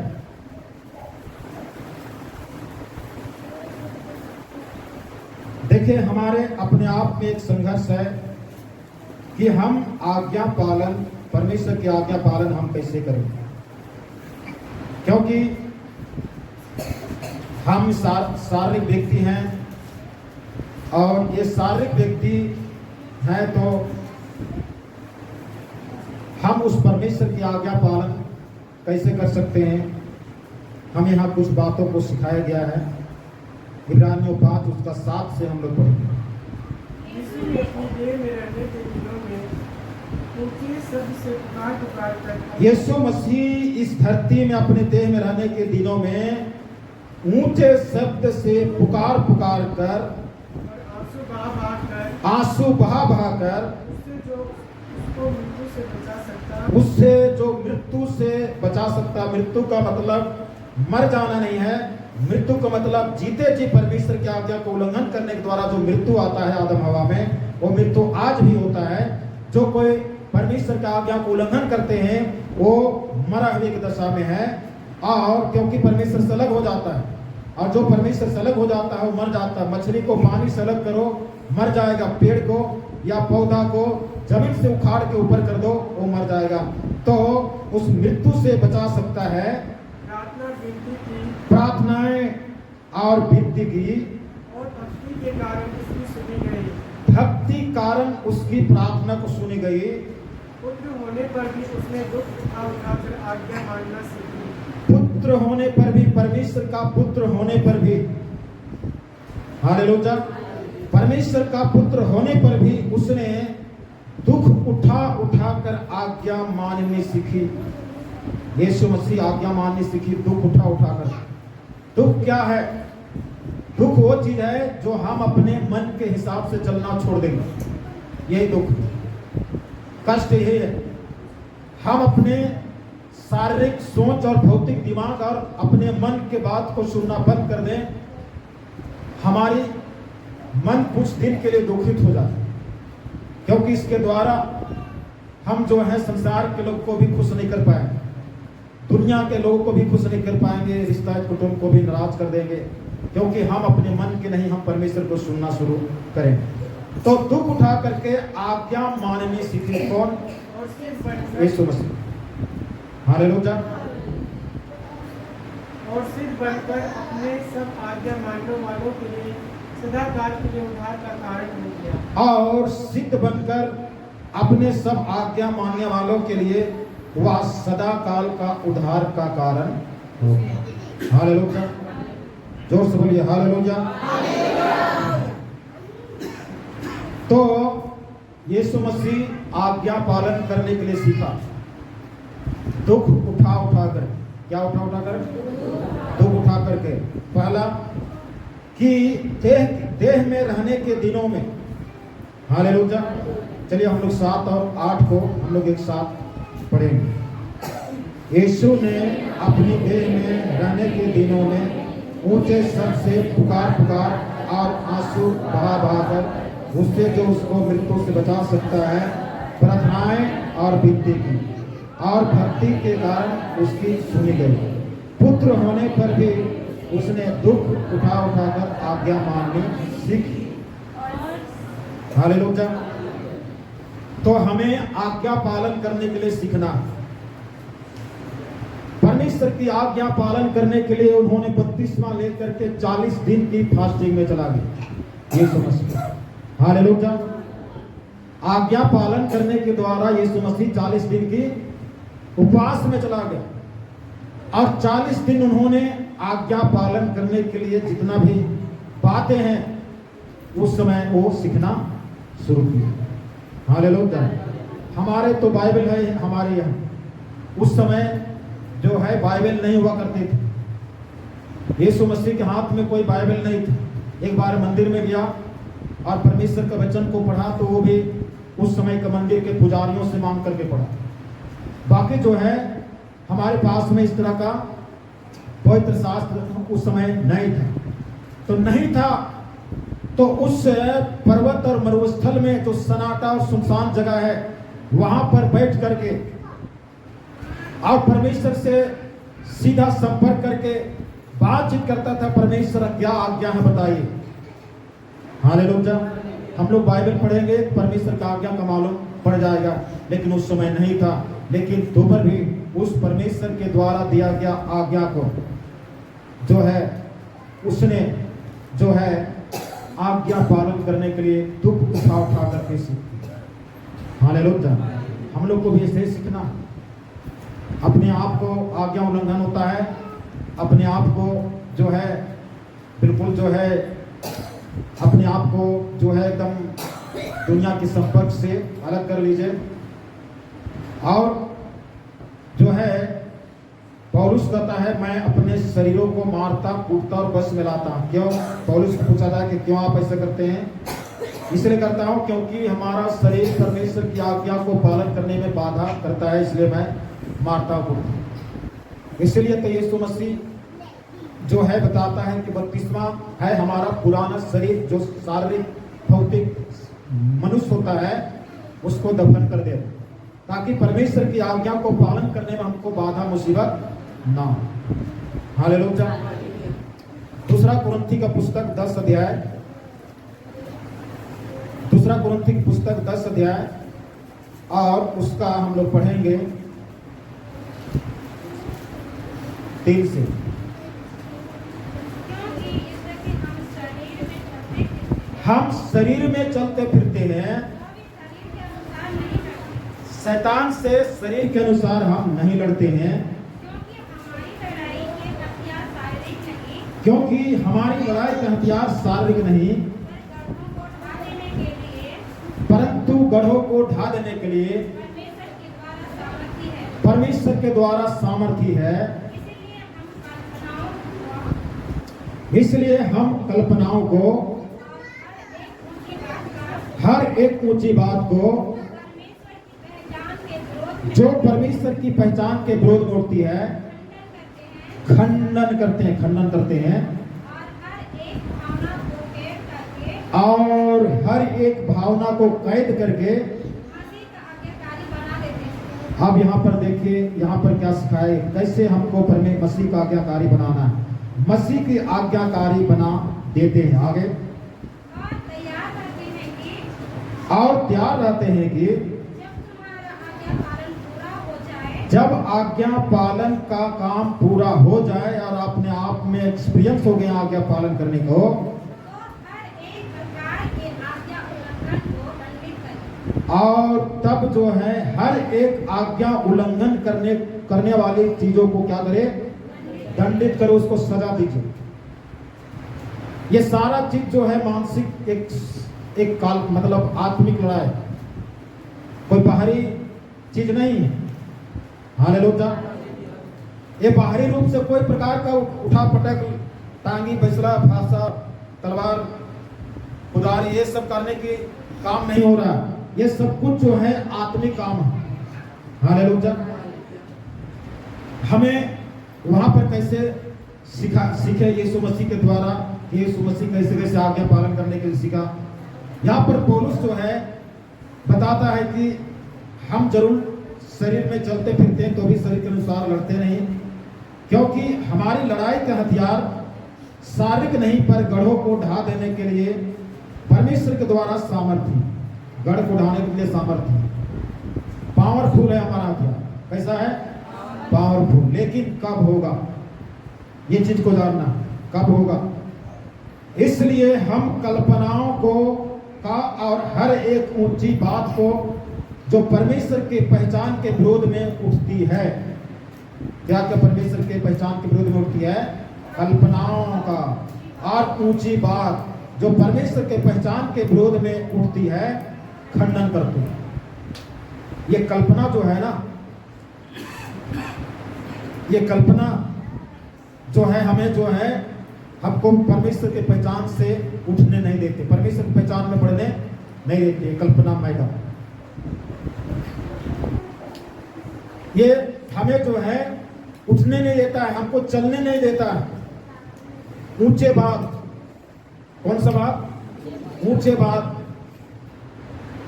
देखिए, हमारे अपने आप में एक संघर्ष है कि हम आज्ञा पालन, परमेश्वर की आज्ञा पालन हम कैसे करें, क्योंकि हम शारीरिक व्यक्ति हैं और ये शारीरिक व्यक्ति हैं तो हम उस परमेश्वर की आज्ञा पालन कैसे कर सकते हैं, हम यहाँ कुछ बातों को सिखाया गया है। इब्रानियों 5 उसका 7 से हम लोग पढ़ेंगे। यीशु ने अपनी देह में रहने के दिनों में ऊंचे शब्द से पुकार पुकार कर यीशु मसीह इस धरती में अपने देह में रहने के दिनों में ऊंचे शब्द से पुकार पुकार कर और आंसू बहा बहा कर उससे जो मृत्यु से बचा सकता। मृत्यु का मतलब मर जाना नहीं है, मृत्यु का मतलब जीते जी परमेश्वर की आज्ञा को उल्लंघन करने के द्वारा जो मृत्यु आता है आदम हवा में, वो मृत्यु आज भी होता है। जो कोई परमेश्वर की आज्ञा को उल्लंघन करते हैं वो मरा हुए की दशा में है, और क्योंकि परमेश्वर से अलग हो जाता है, और जो परमेश्वर से अलग हो जाता है वो मर जाता है। मछली को पानी से अलग करो मर जाएगा, पेड़ को या पौधा को जमीन से उखाड़ के ऊपर कर दो वो मर जाएगा। तो उस मृत्यु से बचा सकता है प्रार्थनाएं और विनती की, और भक्ति के कारण उसकी सुनी गई। भक्ति कारण उसकी प्रार्थना को सुनी गई। पुत्र होने पर भी उसने दुख उठाकर आज्ञा मानना सीखी। पुत्र होने पर भी, परमेश्वर का पुत्र होने पर भी, हालेलुया, परमेश्वर का पुत्र होने पर भी उसने दुख उठा कर आज्ञा माननी सीखी। यीशु मसीह आज्ञा माननी सीखी दुख उठा कर। दुख क्या है? दुख वो चीज है जो हम अपने मन के हिसाब से चलना छोड़ देंगे, यही दुख। कष्ट यही है, हम अपने शारीरिक सोच और भौतिक दिमाग और अपने मन के बात को सुनना बंद कर दें। हमारी मन कुछ दिन के लिए दुखित हो जाता है, क्योंकि इसके द्वारा हम जो है संसार के लोग को भी खुश नहीं कर पाएंगे, दुनिया के लोगों को भी खुश नहीं कर पाएंगे, रिश्ता कुटुंब को भी नाराज कर देंगे, क्योंकि हम अपने मन के नहीं, हम परमेश्वर को सुनना शुरू करेंगे। तो दुख उठा करके आज्ञा माननी सीखे। कौन? यीशु मसीह। हालेलुया। और सिर बनकर अपने सब आज्ञा मानने वालों के लिए सदा काल के लिए उद्धार का कारण हो गया। और सिद्ध बनकर अपने सब आज्ञा मानने वालों के लिए वह सदा काल का उद्धार का कारण हो गया। हालेलुया। जोर से बोलिए हालेलुया। तो यीशु मसीह आज्ञा पालन करने के लिए सीखा, दुख उठा कर। क्या उठा कर? दुख उठा करके। पहला कि देह में रहने के दिनों में, हालेलुया। चलिए हम लोग 7 और 8 को हम लोग एक साथ पढ़ेंगे। यीशु ने अपनी देह में रहने के दिनों में ऊंचे स्वर से पुकार और आंसू बहा कर उससे जो उसको मृत्यु से बचा सकता है प्रार्थनाएं और विनती की, और भक्ति के कारण उसकी सुनी गई। पुत्र होने पर भी उसने दुख उठा कर आज्ञा माननी सीखी। हालेलुया। तो हमें आज्ञा पालन करने के लिए सीखना। परमेश्वर की आज्ञा पालन करने के लिए उन्होंने बपतिस्मा लेकर के 40 दिन की फास्टिंग में चला गया यीशु मसीह। हालेलुया। आज्ञा पालन करने के द्वारा यीशु मसीह 40 दिन की उपवास में चला गया, और 40 दिन उन्होंने आज्ञा पालन करने के लिए जितना भी बातें हैं उस समय वो सीखना शुरू किया। हालेलुया। हमारे तो बाइबल है हमारे यहाँ, उस समय जो है बाइबल नहीं हुआ करती थी। यीशु मसीह के हाथ में कोई बाइबल नहीं थी। एक बार मंदिर में गया और परमेश्वर के वचन को पढ़ा, तो वो भी उस समय के मंदिर के पुजारियों से मांग करके पढ़ा। बाकी जो है हमारे पास में इस तरह का पवित्र शास्त्र उस समय नहीं था। तो नहीं था तो उस पर्वत और मरुस्थल में जो सन्नाटा और सुनसान जगह है वहां पर बैठ करके और परमेश्वर से सीधा संपर्क करके बातचीत करता था। परमेश्वर क्या आज्ञा है बताइए। हालेलुया। हम लोग बाइबल पढ़ेंगे, परमेश्वर का आज्ञा का मालूम पड़ जाएगा, लेकिन उस समय नहीं था। लेकिन तो पर भी उस परमेश्वर के द्वारा दिया गया आज्ञा को जो है उसने जो है आज्ञा पालन करने के लिए दुख उठा करके सीखी। हालेलुया। हम लोग को भी ऐसे सीखना। अपने आप को आज्ञा उल्लंघन होता है, अपने आप को जो है बिल्कुल जो है अपने आप को जो है एकदम दुनिया के संपर्क से अलग कर लीजिए। और जो है पौलुस कहता है मैं अपने शरीरों को मारता कूटता और बस में लाता हूँ। क्यों? पौलुस को पूछा था कि क्यों आप ऐसा करते हैं? इसलिए करता हूँ क्योंकि हमारा शरीर परमेश्वर की आज्ञा को पालन करने में बाधा करता है, इसलिए मैं मारता कूटता। इसलिए तो यीशु मसीह जो है बताता है कि बपतिस्मा है हमारा पुराना शरीर जो शारीरिक भौतिक मनुष्य होता है उसको दफन कर दे, ताकि परमेश्वर की आज्ञा को पालन करने में हमको बाधा मुसीबत ना हो। हालेलुया। दूसरा कुरिन्थी का पुस्तक 10 अध्याय, दूसरा कुरिन्थी की पुस्तक 10 अध्याय और उसका हम लोग पढ़ेंगे 3 से। हम शरीर में चलते फिरते हैं, शैतान से शरीर के अनुसार हम नहीं लड़ते हैं, क्योंकि हमारी लड़ाई का हथियार शारीरिक नहीं परंतु गढ़ों को ढा देने के लिए परमेश्वर के द्वारा सामर्थी है। इसलिए हम कल्पनाओं को, हर एक ऊंची बात को जो परमेश्वर की पहचान के विरोध में उठती है खंडन करते हैं और हर एक भावना को कैद करके। अब यहाँ पर देखिए, यहाँ पर क्या सिखाए, कैसे हमको मसीह का आज्ञाकारी बनाना है। मसीह की आज्ञाकारी बना देते हैं। आगे और तैयार रहते हैं कि जब आज्ञा पालन का काम पूरा हो जाए और अपने आप में एक्सपीरियंस हो गया आज्ञा पालन करने को, और तब जो है हर एक आज्ञा उल्लंघन करने वाली चीजों को क्या करे? दंडित करो, उसको सजा दीजिए। ये सारा चीज जो है मानसिक एक काल मतलब आत्मिक लड़ाई, कोई बाहरी चीज नहीं है। हालेलुया। ये बाहरी रूप से कोई प्रकार का उठा पटक, टांगी, बैसला, फांसा, तलवार, कुदारी ये सब करने की काम नहीं हो रहा। ये सब कुछ जो है आत्मिक काम है। हालेलुया। हमें वहां पर कैसे सीखे यीशु मसीह के द्वारा, यीशु मसीह कैसे आज्ञा पालन करने के लिए सीखा। यहाँ पर पौलुस जो है बताता है कि हम जरूर शरीर में चलते फिरते हैं तो भी शरीर के अनुसार लड़ते नहीं, क्योंकि हमारी लड़ाई का हथियार शारीरिक नहीं पर गढ़ों को ढा देने के लिए परमेश्वर के द्वारा सामर्थ्य, गढ़ को ढाने के लिए सामर्थ्य, पावरफुल है हमारा हथियार। कैसा है? पावरफुल। लेकिन कब होगा ये चीज को जानना, कब होगा। इसलिए हम कल्पनाओं को का और हर एक ऊंची बात को जो परमेश्वर के पहचान के विरोध में उठती है, क्या क्या परमेश्वर के पहचान के विरोध में उठती है? कल्पनाओं का और ऊंची बात जो परमेश्वर के पहचान के विरोध में उठती है खंडन करते हैं। ये कल्पना जो है ना, ये कल्पना जो है हमें जो है हमको परमेश्वर के पहचान से उठने नहीं देते, परमेश्वर की पहचान में बढ़ने नहीं देते। कल्पना मैडम ये हमें जो है उठने नहीं देता है, हमको चलने नहीं देता है। ऊंचे बात, कौन सा बात? ऊंचे बात,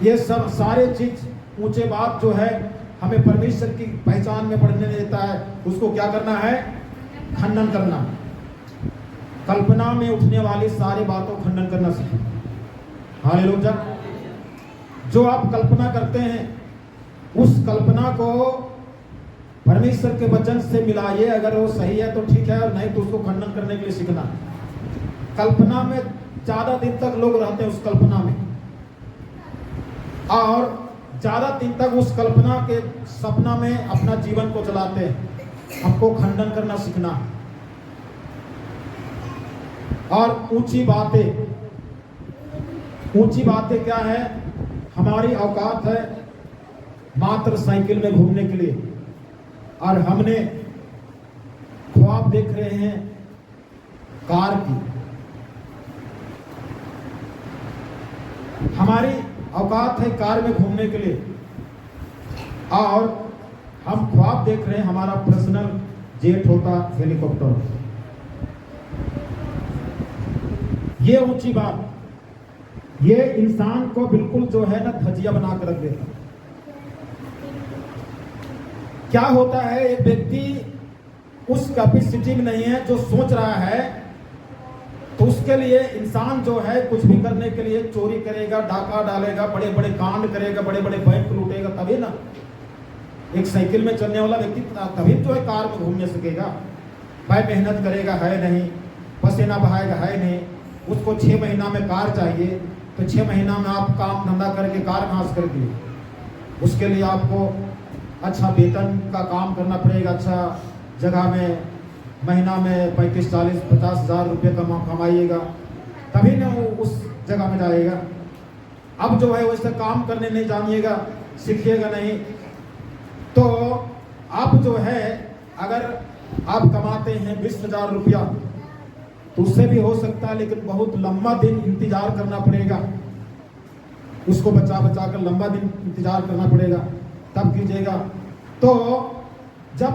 ये सब सारे चीज ऊंचे बात जो है हमें परमेश्वर की पहचान में बढ़ने नहीं देता है। उसको क्या करना है? खंडन करना। कल्पना में उठने वाली सारी बातों को खंडन करना सीखें। हालेलुया। जो आप कल्पना करते हैं उस कल्पना को परमेश्वर के वचन से मिलाइए। अगर वो सही है तो ठीक है, और नहीं तो उसको खंडन करने के लिए सीखना। कल्पना में ज्यादा दिन तक लोग रहते हैं उस कल्पना में, और ज्यादा दिन तक उस कल्पना के सपना में अपना जीवन को चलाते हैं। हमको खंडन करना सीखना है। और ऊंची बातें क्या है? हमारी औकात है मात्र साइकिल में घूमने के लिए, और हमने ख्वाब देख रहे हैं कार की। हमारी औकात है कार में घूमने के लिए, और हम ख्वाब देख रहे हैं हमारा पर्सनल जेट होता, हेलीकॉप्टर। ये ऊंची बात, ये इंसान को बिल्कुल जो है ना धजिया बना कर रख देता। क्या होता है, एक व्यक्ति उस कैपेसिटी में नहीं है जो सोच रहा है, तो उसके लिए इंसान जो है कुछ भी करने के लिए चोरी करेगा, डाका डालेगा, बड़े बड़े कांड करेगा, बड़े बड़े बैंक लूटेगा, तभी ना एक साइकिल में चलने वाला व्यक्ति तभी तो है कार में घूमने सकेगा। भाई मेहनत करेगा है नहीं, पसीना बहाएगा है नहीं, उसको 6 महीना में कार चाहिए, तो 6 महीना में आप काम धंधा करके कार घास कर दिए। उसके लिए आपको अच्छा वेतन का काम करना पड़ेगा, अच्छा जगह में महीना में 35, 40, 50 हज़ार रुपये कमाइएगा, तभी ना वो उस जगह में जाएगा। अब जो है वैसे काम करने नहीं जानिएगा, सीखिएगा नहीं, तो आप जो है अगर आप कमाते हैं 20,000 रुपया, तो उससे भी हो सकता है, लेकिन बहुत लंबा दिन इंतजार करना पड़ेगा। उसको बचा कर लंबा दिन इंतजार करना पड़ेगा, तब कीजिएगा। तो जब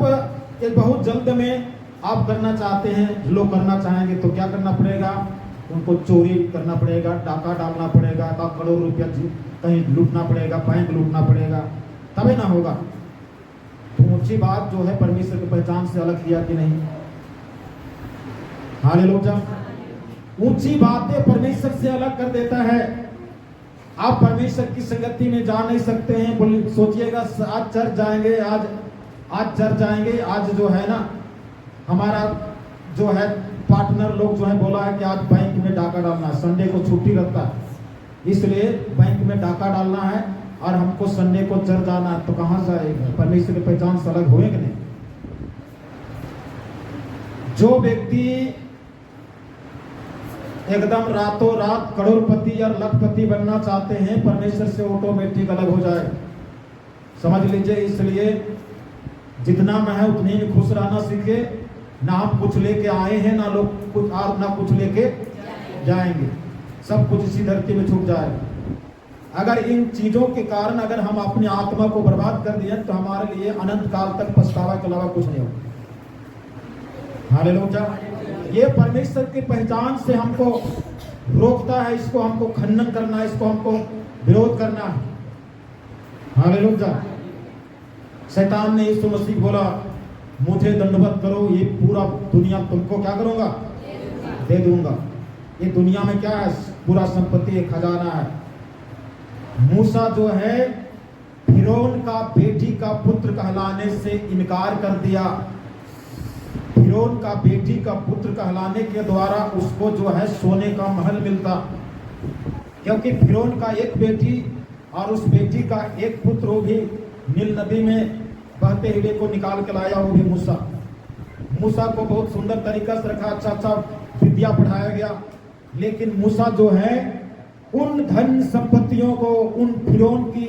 ये बहुत जल्द में आप करना चाहते हैं, लोग करना चाहेंगे, तो क्या करना पड़ेगा? उनको चोरी करना पड़ेगा, डाका डालना पड़ेगा, करोड़ रुपया कहीं लूटना पड़ेगा, बैंक लूटना पड़ेगा, तभी ना होगा। तो ऊंची बात जो है परमेश्वर की पहचान से अलग किया कि नहीं? हालेलुया। ऊंची बातें परमेश्वर से अलग कर देता है। आप परमेश्वर की संगति में जा नहीं सकते हैं। बोलिए, सोचिएगा आज चर्च जाएंगे, आज चर्च जाएंगे, आज जो है ना हमारा जो है पार्टनर लोग जो है बोला है कि आज बैंक में डाका डालना है, संडे को छुट्टी रहता है, इसलिए बैंक में डाका डालना है और हमको संडे को चर्च जाना है, तो कहां जाएगा? परमेश्वर की पहचान से अलग होएगा नहीं। जो व्यक्ति एकदम रातों रात करोड़पति या लखपति बनना चाहते हैं, परमेश्वर से ऑटोमेटिक अलग हो जाए, समझ लीजिए। इसलिए जितना में है उतने ही खुश रहना सीखे। ना हम कुछ लेके आए हैं, ना लोग कुछ और ना कुछ लेके जाएंगे, सब कुछ इसी धरती में छूट जाए। अगर इन चीजों के कारण अगर हम अपनी आत्मा को बर्बाद कर दिए, तो हमारे लिए अनंत काल तक पछतावा के अलावा कुछ नहीं होगा। हालेलुया। ये परमेश्वर की पहचान से हमको रोकता है, इसको हमको खंडन करना है, इसको हमको विरोध करना है। हालेलुया। शैतान ने यीशु मसीह बोला, मुझे दंडवत करो, ये पूरा दुनिया तुमको क्या करूंगा? दे दूंगा। ये दुनिया में क्या है? पूरा संपत्ति, एक खजाना है। मूसा जो है फिरौन का बेटी का पुत्र कहलाने से इनकार कर दिया। फिरौन का बेटी का पुत्र कहलाने के द्वारा उसको जो है सोने का महल मिलता, क्योंकि फिरौन का एक बेटी और उस बेटी का एक पुत्र, वो भी नील नदी में बहते हुए को निकाल के लाया, वो भी मूसा को बहुत सुंदर तरीका से रखा, अच्छा विद्या पढ़ाया गया। लेकिन मूसा जो है उन धन संपत्तियों को, उन फिरौन की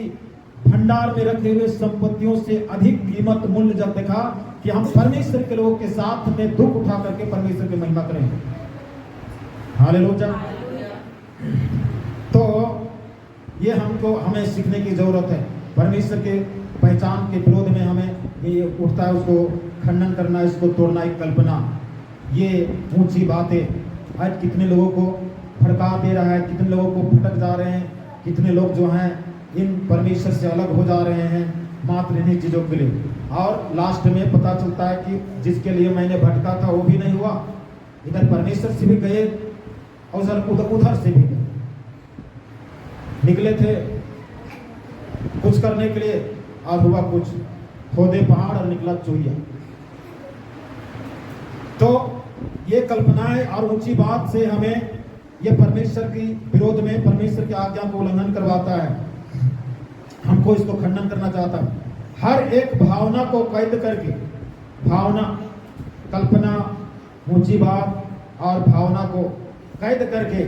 भंडार में रखे हुए संपत्तियों से अधिक कीमत मूल्य जब देखा कि हम परमेश्वर के लोगों के साथ में दुख उठा करके परमेश्वर की महिमा करेंगे। हालेलुया। तो ये हमें सीखने की जरूरत है। परमेश्वर के पहचान के विरोध में हमें ये उठता है, उसको खंडन करना, इसको तोड़ना, एक कल्पना, ये ऊंची बातें आज कितने लोगों को भड़का दे रहा है, कितने लोगों को भटक जा रहे हैं, कितने लोग जो हैं इन परमेश्वर से अलग हो जा रहे हैं मात्र इन्हीं चीज़ों के लिए। और लास्ट में पता चलता है कि जिसके लिए मैंने भटका था वो भी नहीं हुआ, इधर परमेश्वर से भी गए और उधर से भी गए। निकले थे कुछ करने के लिए और हुआ कुछ, खोदे पहाड़ और निकला चूहिया। तो ये कल्पनाएं और ऊंची बात से हमें ये परमेश्वर की विरोध में परमेश्वर की आज्ञा को उल्लंघन करवाता है। हमको इसको खंडन करना चाहता हूँ। हर एक भावना को कैद करके, भावना, कल्पना, ऊंची बात और भावना को कैद करके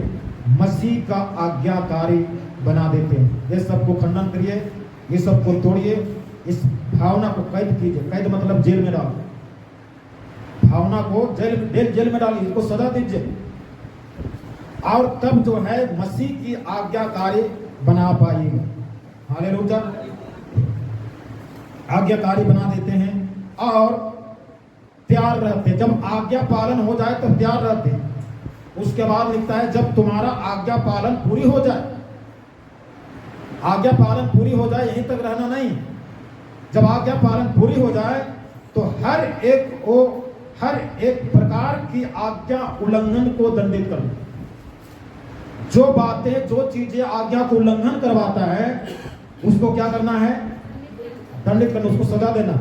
मसीह का आज्ञाकारी बना देते हैं। ये सबको खंडन करिए, ये सबको तोड़िए, इस भावना को कैद कीजिए। कैद मतलब जेल में डाल, भावना को जेल में डालिए, इसको सजा दीजिए, और तब जो है मसीह की आज्ञाकारी बना पाइएगा। हालेलुया। आज्ञाकारी बना देते हैं और तैयार रहते हैं। जब आज्ञा पालन हो जाए तो तैयार रहते हैं। उसके बाद लिखता है जब तुम्हारा आज्ञा पालन पूरी हो जाए। आज्ञा पालन पूरी हो जाए, यहीं तक रहना नहीं। जब आज्ञा पालन पूरी हो जाए तो हर एक प्रकार की आज्ञा उल्लंघन को दंडित करना। जो बातें, जो चीजें आज्ञा को उल्लंघन करवाता है उसको क्या करना है? दंडित करना, उसको सजा देना,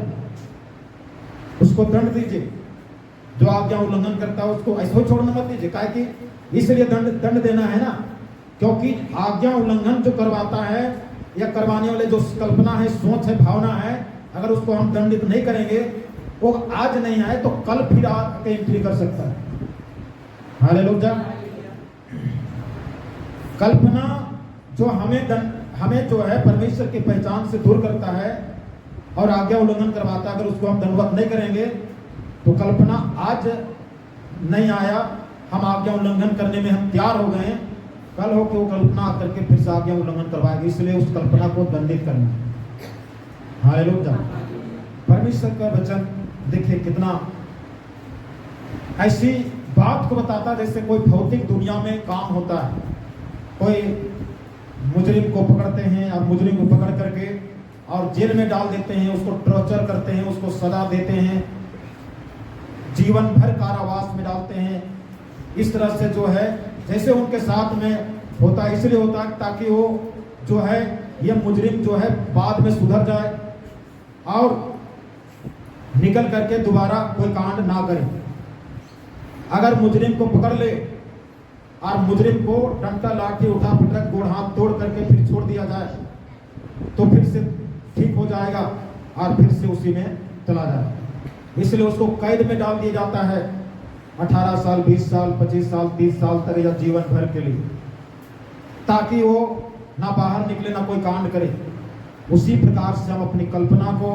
उसको दंड दीजिए। जो आज्ञा उल्लंघन करता है उसको ऐसे छोड़ना मत दीजिए। काहे कि इसलिए दंड देना है ना, क्योंकि आज्ञा उल्लंघन जो करवाता है या करवाने वाले जो कल्पना है, सोच है, भावना है, अगर उसको हम दंडित नहीं करेंगे, वो आज नहीं आए तो कल फिर आके एंट्री कर सकता है। हालेलुया। कल्पना जो हमें जो है परमेश्वर की पहचान से दूर करता है और आज्ञा उल्लंघन करवाता है, अगर उसको हम दंडवत नहीं करेंगे तो कल्पना आज नहीं आया, हम आज्ञा उल्लंघन करने में हम तैयार हो गए, कल हो के वो कल्पना करके फिर से आज्ञा उल्लंघन करवाएगी। इसलिए उस कल्पना को दंडित करना। हालेलुया। परमेश्वर का वचन देखिए कितना ऐसी बात को बताता है जैसे कोई भौतिक दुनिया में काम होता है। कोई मुजरिम को पकड़ते हैं और मुजरिम को पकड़ करके और जेल में डाल देते हैं, उसको टॉर्चर करते हैं, उसको सजा देते हैं, जीवन भर कारावास में डालते हैं। इस तरह से जो है जैसे उनके साथ में होता है, इसलिए होता है ताकि वो जो है ये मुजरिम जो है बाद में सुधर जाए और निकल करके दोबारा कोई कांड ना करे। अगर मुजरिम को पकड़ ले और मुजरिम को डंडा लाठी उठा पटक गोड़ हाथ तोड़ करके फिर छोड़ दिया जाए तो फिर से ठीक हो जाएगा और फिर से उसी में चला जाएगा। इसलिए उसको कैद में डाल दिया जाता है 18 साल, 20 साल, 25 साल, 30 साल तक या जीवन भर के लिए, ताकि वो ना बाहर निकले ना कोई कांड करे। उसी प्रकार से हम अपनी कल्पना को,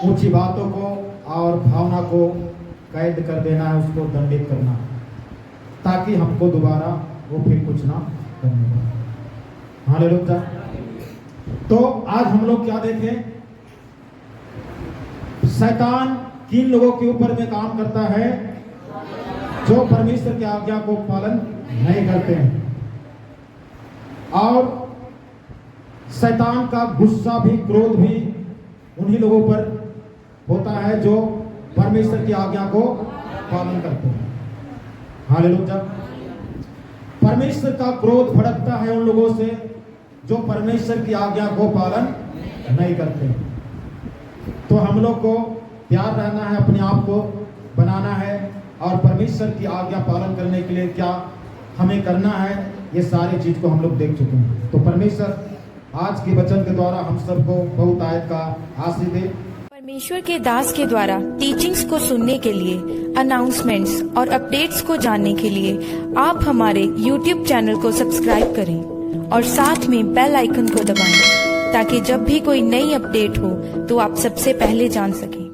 ऊंची बातों को और भावना को कैद कर देना है, उसको दंडित करना, ताकि हमको दोबारा वो फिर कुछ ना करने पाए। हालेलुया। तो आज हम लोग क्या देखें? शैतान किन लोगों के ऊपर में काम करता है? जो परमेश्वर की आज्ञा को पालन नहीं करते हैं। और शैतान का गुस्सा भी, क्रोध भी उन्हीं लोगों पर होता है जो परमेश्वर की आज्ञा को पालन करते हैं। हालेलुया। परमेश्वर का क्रोध भड़कता है उन लोगों से जो परमेश्वर की आज्ञा को पालन नहीं करते। तो हम लोग को तैयार रहना है, अपने आप को बनाना है और परमेश्वर की आज्ञा पालन करने के लिए क्या हमें करना है, ये सारी चीज को हम लोग देख चुके हैं। तो परमेश्वर आज के वचन के द्वारा हम सबको बहुत आयत का आशीष दे। परमेश्वर के दास के द्वारा टीचिंग्स को सुनने के लिए, अनाउंसमेंट्स और अपडेट्स को जानने के लिए आप हमारे YouTube चैनल को सब्सक्राइब करें और साथ में बेल आइकन को दबाएं, ताकि जब भी कोई नई अपडेट हो तो आप सबसे पहले जान सकें।